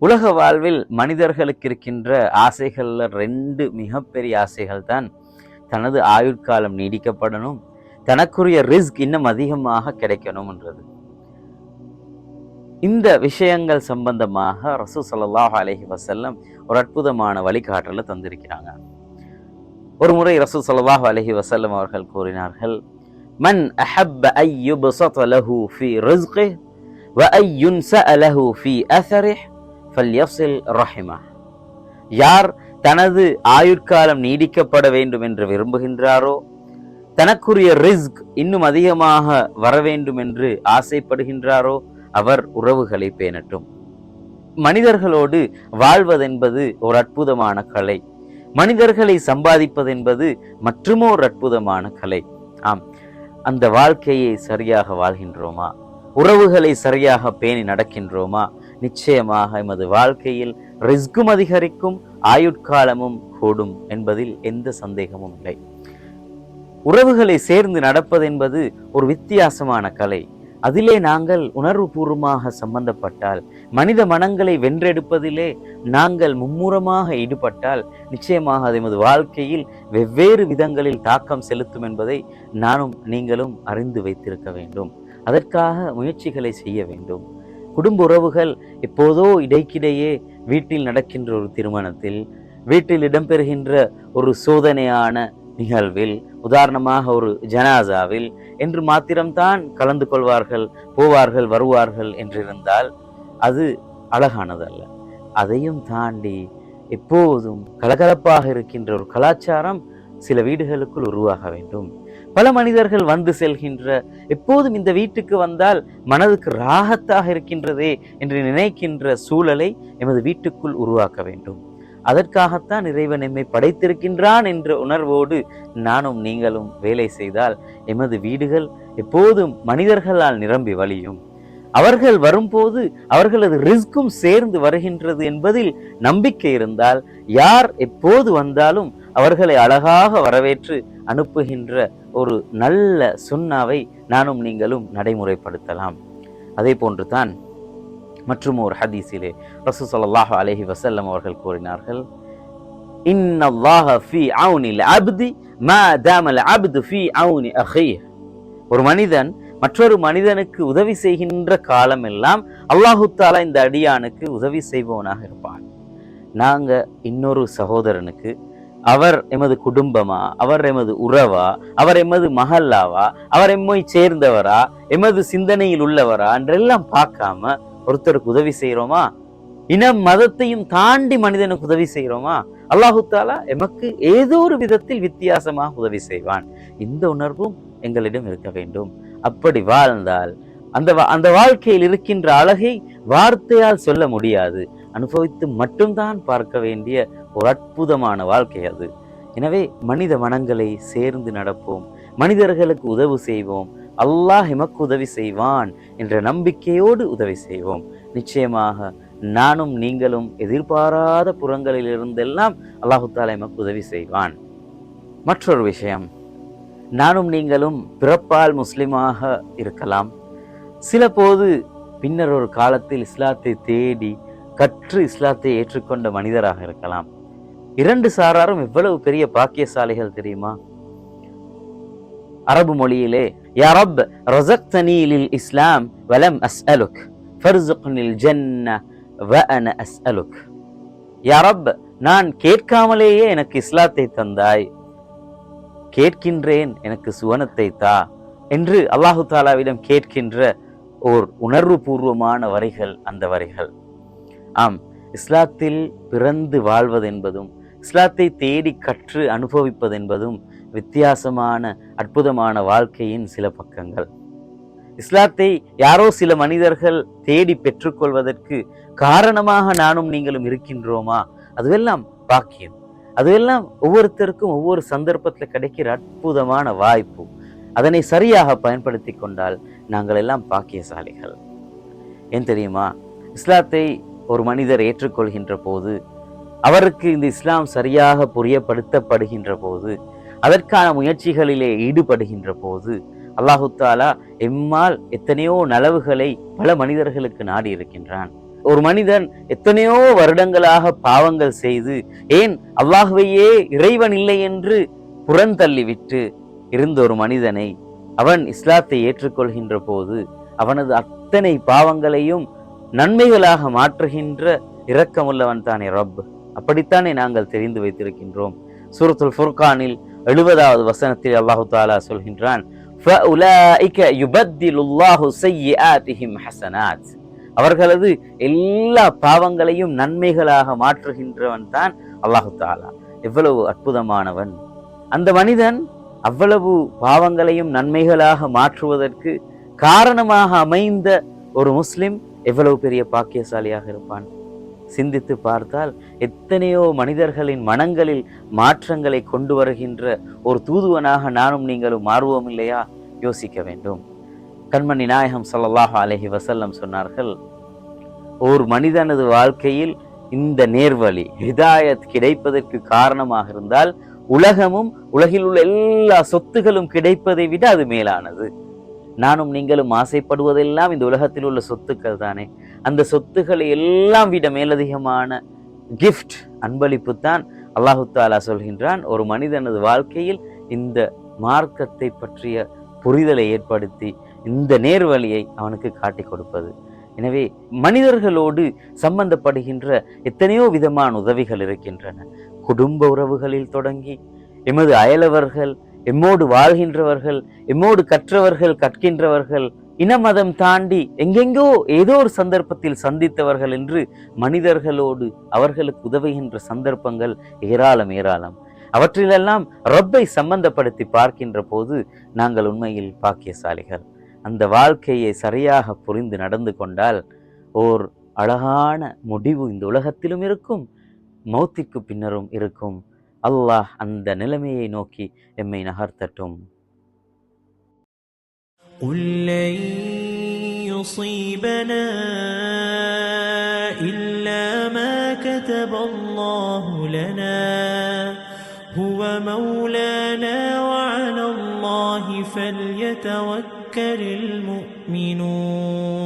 உலக வாழ்வில் மனிதர்களுக்கு இருக்கின்ற ஆசைகள்ல 2 மிகப்பெரிய ஆசைகள் தான் தனது ஆயுட்காலம் நீடிக்கப்படணும், தனக்குரிய ரிஸ்க் இன்னும் அதிகமாக கிடைக்கணும்ன்றது. இந்த விஷயங்கள் சம்பந்தமாக ரசூல் ஸல்லல்லாஹு அலைஹி வஸல்லம் ஒரு அற்புதமான வழிகாட்டலை தந்திருக்கிறாங்க. ஒரு முறை ரசூல் ஸல்லல்லாஹு அலைஹி வஸல்லம் அவர்கள் கூறினார்கள், மன் அஹப்ப ஐ யுப்ஸத லஹு ஃபீ ரிஸ்கிஹி வ ஐ யுன்ஸஅ லஹு ஃபீ அஸரிஹி ஃபல்யஸில் ரஹிமஹ். யார் தனது ஆயுட்காலம் நீடிக்கப்பட வேண்டும் என்று விரும்புகின்றாரோ, தனக்குரிய ரிஸ்க் இன்னும் அதிகமாக வர வேண்டும் என்று ஆசைப்படுகின்றாரோ, அவர் உறவுகளை பேணட்டும். மனிதர்களோடு வாழ்வதென்பது ஒரு அற்புதமான கலை. மனிதர்களை சம்பாதிப்பதென்பது மற்றுமோர் அற்புதமான கலை. ஆம், அந்த வாழ்க்கையை சரியாக வாழ்கின்றோமா, உறவுகளை சரியாக பேணி நடக்கின்றோமா, நிச்சயமாக எமது வாழ்க்கையில் ரிஸ்கும் அதிகரிக்கும், ஆயுட்காலமும் கூடும் என்பதில் எந்த சந்தேகமும் இல்லை. உறவுகளை சேர்ந்து நடப்பது என்பது ஒரு வித்தியாசமான கலை. அதிலே நாங்கள் உணர்வுபூர்வமாக சம்பந்தப்பட்டால், மனித மனங்களை வென்றெடுப்பதிலே நாங்கள் மும்முரமாக ஈடுபட்டால், நிச்சயமாக அது எமது வாழ்க்கையில் வெவ்வேறு விதங்களில் தாக்கம் செலுத்தும் என்பதை நானும் நீங்களும் அறிந்து வைத்திருக்க வேண்டும். அதற்காக முயற்சிகளை செய்ய வேண்டும். குடும்ப உறவுகள் எப்போதோ இடைக்கிடையே வீட்டில் நடக்கின்ற ஒரு திருமணத்தில், வீட்டில் இடம்பெறுகின்ற ஒரு சோதனையான நிகழ்வில், உதாரணமாக ஒரு ஜனாசாவில் என்று மாத்திரம்தான் கலந்து கொள்வார்கள், போவார்கள், வருவார்கள் என்றிருந்தால் அது அழகானதல்ல. அதையும் தாண்டி எப்போதும் கலகலப்பாக இருக்கின்ற ஒரு கலாச்சாரம் சில வீடுகளுக்குள் உருவாக வேண்டும். பல மனிதர்கள் வந்து செல்கின்ற, எப்போதும் இந்த வீட்டுக்கு வந்தால் மனதுக்கு ராகத்தாக இருக்கின்றதே என்று நினைக்கின்ற சூழலை எமது வீட்டுக்குள் உருவாக்க வேண்டும். அதற்காகத்தான் இறைவன் எம்மை படைத்திருக்கின்றான் என்ற உணர்வோடு நானும் நீங்களும் வேலை செய்தால் எமது வீடுகள் எப்போதும் மனிதர்களால் நிரம்பி வழியும். அவர்கள் வரும்போது அவர்களது ரிஸ்கும் சேர்ந்து வருகின்றது என்பதில் நம்பிக்கை இருந்தால், யார் எப்போது வந்தாலும் அவர்களை அழகாக வரவேற்று அனுப்புகின்ற ஒரு நல்ல சுன்னாவை நானும் நீங்களும் நடைமுறைப்படுத்தலாம். அதே போன்று தான் மற்றும் ஒரு ஹதீஸிலே ரசூல் ஸல்லல்லாஹு அலைஹி வஸல்லம் அவர்கள் கூறினார்கள், இன்னல்லாஹ ஃபீ ஔனில் அப்தி மா தாமல் அப்து ஃபீ ஔனி அஹீஹ். ஒரு மனிதன் மற்றொரு மனிதனுக்கு உதவி செய்கின்ற காலம் எல்லாம் அல்லாஹு தஆலா இந்த அடியானுக்கு உதவி செய்பவனாக இருப்பான். நாங்க இன்னொரு சகோதரனுக்கு, அவர் எமது குடும்பமா, அவர் எமது உறவா, அவர் எமது மஹல்லாவா, அவர் எம்மை சேர்ந்தவரா, எமது சிந்தனையில் உள்ளவரா என்றெல்லாம் பார்க்காம ஒருத்தருக்கு உதவி செய்யறோமா? இனம் மதத்தையும் தாண்டி மனிதனுக்கு உதவி செய்யறோமா? அல்லாஹு தஆலா எமக்கு ஏதோ ஒரு விதத்தில் வித்தியாசமாக உதவி செய்வான். இந்த உணர்வும் எங்களிடம் இருக்க வேண்டும். அப்படி வாழ்ந்தால் அந்த வாழ்க்கையில் இருக்கின்ற அழகை வார்த்தையால் சொல்ல முடியாது, அனுபவித்து மட்டும்தான் பார்க்க வேண்டிய ஒரு அற்புதமான வாழ்க்கை அது. எனவே மனித மனங்களை சேர்ந்து நடப்போம், மனிதர்களுக்கு உதவி செய்வோம், அல்லாஹ் எமக்கு உதவி செய்வான் என்ற நம்பிக்கையோடு உதவி செய்வோம். நிச்சயமாக நானும் நீங்களும் எதிர்பாராத புறங்களில் இருந்தெல்லாம் அல்லாஹு தஆலா எமக்கு உதவி செய்வான். மற்றொரு விஷயம், நானும் நீங்களும் பிறப்பால் முஸ்லிமாக இருக்கலாம். சில போது பின்னர் ஒரு காலத்தில் இஸ்லாத்தை தேடி கற்று இஸ்லாத்தை ஏற்றுக்கொண்ட மனிதராக இருக்கலாம். 2 சாராரும் எவ்வளவு பெரிய பாக்கியசாலிகள் தெரியுமா? அரபு மொழியிலே யா ரப் ரஸக்தனி லில் இஸ்லாம் வலம் அஸ்அலுக் ஃபர்ஸுக்னில் ஜன்ன வ அன அஸ்அலுக். யா ரப், நான் கேட்காமலேயே எனக்கு இஸ்லாத்தை தந்தாய், கேட்கின்றேன் எனக்கு சுவனத்தை தா என்று அல்லாஹு தஆலாவிடம் கேட்கின்ற ஓர் உணர்வு பூர்வமான வரிகள் அந்த வரிகள். ஆம், இஸ்லாத்தில் பிறந்து வாழ்வது என்பதும் இஸ்லாத்தை தேடி கற்று அனுபவிப்பது என்பதும் வித்தியாசமான அற்புதமான வாழ்க்கையின் சில பக்கங்கள். இஸ்லாத்தை யாரோ சில மனிதர்கள் தேடி பெற்றுக்கொள்வதற்கு காரணமாக நானும் நீங்களும் இருக்கின்றோமா? அதுவெல்லாம் பாக்கியம். அதுவெல்லாம் ஒவ்வொருத்தருக்கும் ஒவ்வொரு சந்தர்ப்பத்தில் கிடைக்கிற அற்புதமான வாய்ப்பு. அதனை சரியாக பயன்படுத்தி கொண்டால் நாங்கள் எல்லாம் பாக்கியசாலிகள். ஏன் தெரியுமா? இஸ்லாத்தை ஒரு மனிதர் ஏற்றுக்கொள்கின்ற போது, அவருக்கு இந்த இஸ்லாம் சரியாக புரியப்படுத்தப்படுகின்ற போது, அதற்கான முயற்சிகளிலே ஈடுபடுகின்ற போது, அல்லாஹு தஆலா எம்மால் எத்தனையோ நலவுகளை பல மனிதர்களுக்கு நாடி இருக்கின்றான். ஒரு மனிதன் எத்தனையோ வருடங்களாக பாவங்கள் செய்து ஏன் அல்லாஹ்வையே இறைவன் இல்லை என்று புறந்தள்ளிவிட்டு இருந்த ஒரு மனிதனை அவன் இஸ்லாத்தை ஏற்றுக்கொள்கின்ற போது அவனது அத்தனை பாவங்களையும் நன்மைகளாக மாற்றுகின்ற இரக்கமுள்ளவன் தானே ரப். அப்படித்தானே நாங்கள் தெரிந்து வைத்திருக்கின்றோம். சூரத்துல் ஃபுர்கானில் 70வது வசனத்தில் அல்லாஹு தாலா சொல்கின்றான், அவர்களது எல்லா பாவங்களையும் நன்மைகளாக மாற்றுகின்றவன் தான் அல்லாஹு தாலா. எவ்வளவு அற்புதமானவன்! அந்த மனிதன் அவ்வளவு பாவங்களையும் நன்மைகளாக மாற்றுவதற்கு காரணமாக அமைந்த ஒரு முஸ்லிம் எவ்வளவு பெரிய பாக்கியசாலியாக இருப்பான். சிந்தித்து பார்த்தால் எத்தனையோ மனிதர்களின் மனங்களில் மாற்றங்களை கொண்டு வருகின்ற ஒரு தூதுவனாக நானும் நீங்களும் மாறுவோம் இல்லையா? யோசிக்க வேண்டும். கண்மணி நாயகம் ஸல்லல்லாஹு அலைஹி வஸல்லம் சொன்னார்கள், ஒரு மனிதனது வாழ்க்கையில் இந்த நேர்வழி ஹிதாயத் கிடைப்பதற்கு காரணமாக இருந்தால் உலகமும் உலகில் உள்ள எல்லா சொத்துகளும் கிடைப்பதை விட அது மேலானது. நானும் நீங்களும் ஆசைப்படுவதெல்லாம் இந்த உலகத்தில் உள்ள சொத்துக்கள் தானே. அந்த சொத்துக்களை எல்லாம் விட மேலதிகமான கிஃப்ட், அன்பளிப்பு தான் அல்லாஹு தாலா சொல்கின்றான், ஒரு மனிதனது வாழ்க்கையில் இந்த மார்க்கத்தை பற்றிய புரிதலை ஏற்படுத்தி இந்த நேர்வழியை அவனுக்கு காட்டி கொடுப்பது. எனவே மனிதர்களோடு சம்பந்தப்படுகின்ற எத்தனையோ விதமான உதவிகள் இருக்கின்றன. குடும்ப உறவுகளில் தொடங்கி எமது அயலவர்கள், எம்மோடு வாழ்கின்றவர்கள், எம்மோடு கற்றவர்கள், கற்கின்றவர்கள், இனமதம் தாண்டி எங்கெங்கோ ஏதோ ஒரு சந்தர்ப்பத்தில் சந்தித்தவர்கள் என்று மனிதர்களோடு அவர்களுக்கு உதவுகின்ற சந்தர்ப்பங்கள் ஏராளம் ஏராளம். அவற்றிலெல்லாம் ரப்பை சம்பந்தப்படுத்தி பார்க்கின்ற போது நாங்கள் உண்மையில் பாக்கியசாலிகள். அந்த வாழ்க்கையை சரியாக புரிந்து நடந்து கொண்டால் ஓர் அழகான முடிவு இந்த உலகத்திலும் இருக்கும், மௌத்திற்கு பின்னரும் இருக்கும். அல்லாஹ் அந்த நிலைமையை நோக்கி எம்மை நகர்த்தட்டும். قُل لَّن يُصِيبَنَا إِلَّا مَا كَتَبَ اللَّهُ لَنَا هُوَ مَوْلَانَا وَعَلَى اللَّهِ فَلْيَتَوَكَّلِ الْمُؤْمِنُونَ